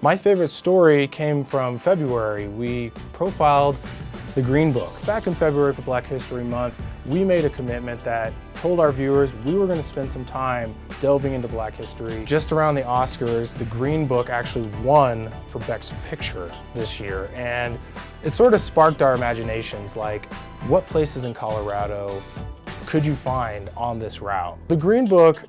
My favorite story came from February. We profiled the Green Book. Back in February for Black History Month, we made a commitment that told our viewers we were going to spend some time delving into Black history. Just around the Oscars, the Green Book actually won for Best Picture this year, and it sort of sparked our imaginations, like what places in Colorado could you find on this route? The Green Book,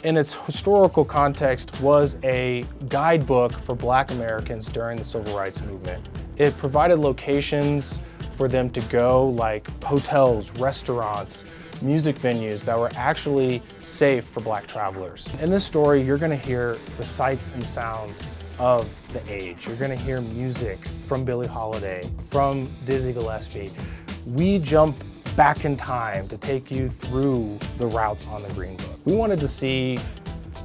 in its historical context, was a guidebook for Black Americans during the Civil Rights Movement. It provided locations for them to go, like hotels, restaurants, music venues that were actually safe for Black travelers. In this story, you're gonna hear the sights and sounds of the age. You're gonna hear music from Billie Holiday, from Dizzy Gillespie. We jump back in time to take you through the routes on the Green Book. We wanted to see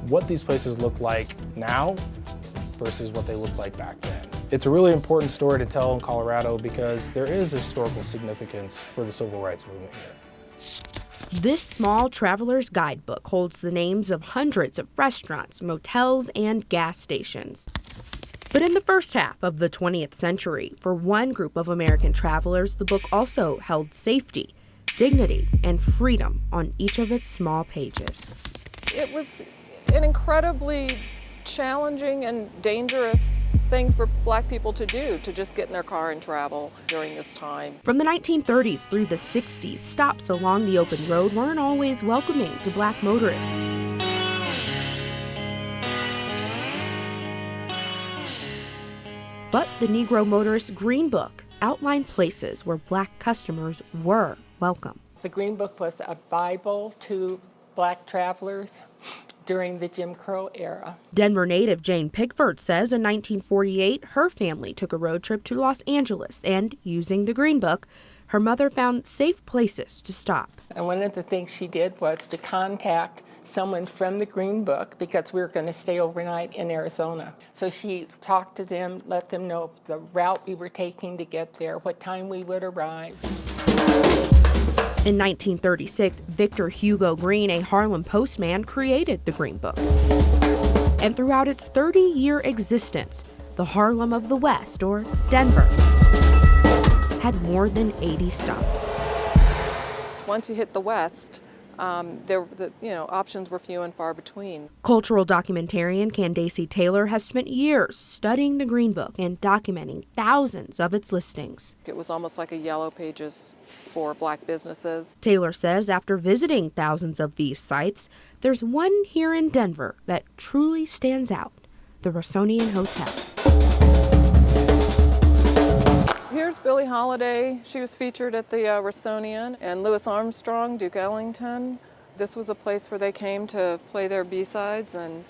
what these places look like now versus what they looked like back then. It's a really important story to tell in Colorado because there is a historical significance for the Civil Rights Movement here. This small traveler's guidebook holds the names of hundreds of restaurants, motels, and gas stations. But in the first half of the 20th century, for one group of American travelers, the book also held safety, dignity, and freedom on each of its small pages. It was an incredibly challenging and dangerous thing for Black people to do, to just get in their car and travel during this time. From the 1930s through the 60s, stops along the open road weren't always welcoming to Black motorists. But the Negro Motorist Green Book outlined places where Black customers were welcome. The Green Book was a Bible to Black travelers during the Jim Crow era. Denver native Jane Pickford says in 1948, her family took a road trip to Los Angeles, and using the Green Book, her mother found safe places to stop. And one of the things she did was to contact someone from the Green Book because we were going to stay overnight in Arizona. So she talked to them, let them know the route we were taking to get there, what time we would arrive. In 1936, Victor Hugo Green, a Harlem postman, created the Green Book. And throughout its 30-year existence, the Harlem of the West, or Denver, had more than 80 stops. Once you hit the West, options were few and far between. Cultural documentarian Candace Taylor has spent years studying the Green Book and documenting thousands of its listings. It was almost like a yellow pages for Black businesses. Taylor says after visiting thousands of these sites, there's one here in Denver that truly stands out, the Sounion Hotel. Here's Billie Holiday. She was featured at the Sounion, and Louis Armstrong, Duke Ellington. This was a place where they came to play their B-sides and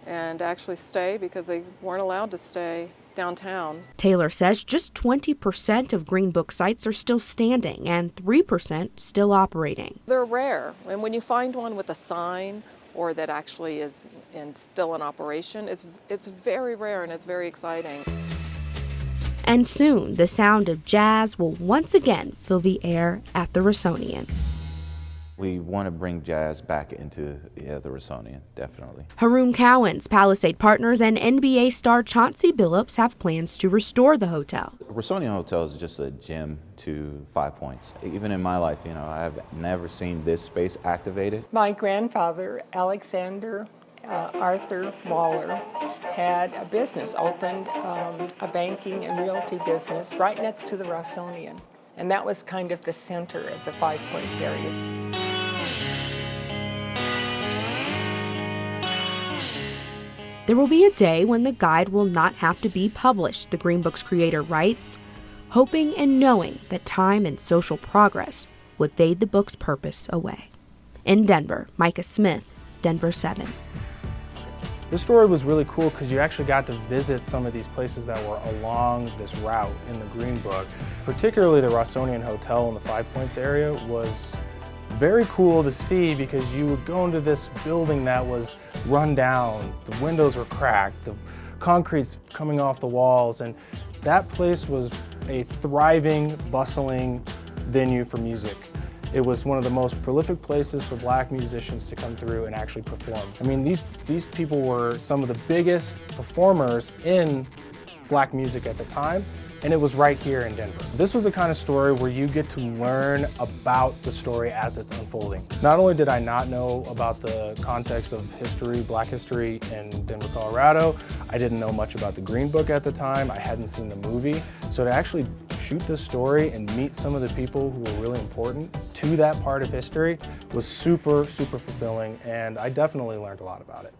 actually stay because they weren't allowed to stay downtown. Taylor says just 20% of Green Book sites are still standing and 3% still operating. They're rare, and when you find one with a sign or that actually is still in operation, it's very rare and it's very exciting. And soon, the sound of jazz will once again fill the air at the Sounion. We want to bring jazz back into the Sounion, definitely. Haroon Cowan's Palisade Partners and NBA star Chauncey Billups have plans to restore the hotel. Sounion Hotel is just a gem to 5 Points. Even in my life, I have never seen this space activated. My grandfather, Alexander Arthur Waller, had a business, opened a banking and realty business right next to the Sounion. And that was kind of the center of the 5 Points area. There will be a day when the guide will not have to be published, the Green Book's creator writes, hoping and knowing that time and social progress would fade the book's purpose away. In Denver, Micah Smith, Denver 7. This story was really cool because you actually got to visit some of these places that were along this route in the Green Book. Particularly the Sounion Hotel in the 5 Points area was very cool to see because you would go into this building that was run down, the windows were cracked, the concrete's coming off the walls, and that place was a thriving, bustling venue for music. It was one of the most prolific places for black musicians to come through and actually perform. I mean, these people were some of the biggest performers in black music at the time, and it was right here in Denver. This was the kind of story where you get to learn about the story as it's unfolding. Not only did I not know about the context of history, black history in Denver, Colorado, I didn't know much about the Green Book at the time, I hadn't seen the movie, so to actually shoot this story and meet some of the people who were really important to that part of history was super, super fulfilling, and I definitely learned a lot about it.